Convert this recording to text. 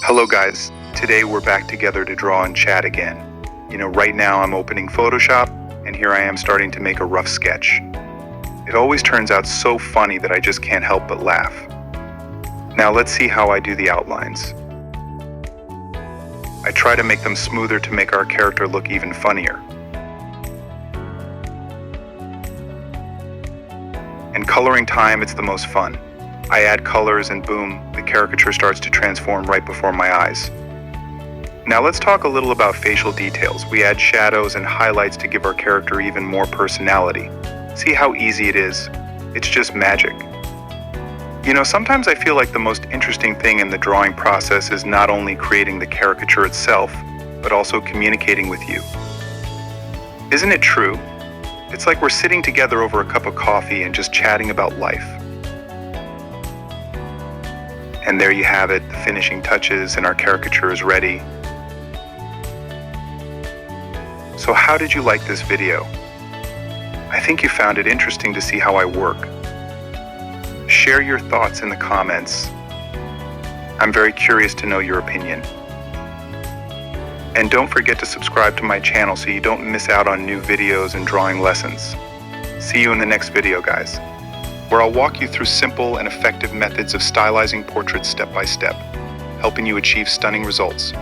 Hello guys, today we're back together to draw and chat again. Right now I'm opening Photoshop, and here I am starting to make a rough sketch. It always turns out so funny that I just can't help but laugh. Now let's see how I do the outlines. I try to make them smoother to make our character look even funnier. In coloring time, it's the most fun. I add colors and boom, the caricature starts to transform right before my eyes. Now let's talk a little about facial details. We add shadows and highlights to give our character even more personality. See how easy it is? It's just magic. Sometimes I feel like the most interesting thing in the drawing process is not only creating the caricature itself, but also communicating with you. Isn't it true? It's like we're sitting together over a cup of coffee and just chatting about life. And there you have it, the finishing touches, and our caricature is ready. So how did you like this video? I think you found it interesting to see how I work. Share your thoughts in the comments. I'm very curious to know your opinion. And don't forget to subscribe to my channel so you don't miss out on new videos and drawing lessons. See you in the next video, guys, where I'll walk you through simple and effective methods of stylizing portraits step by step, helping you achieve stunning results.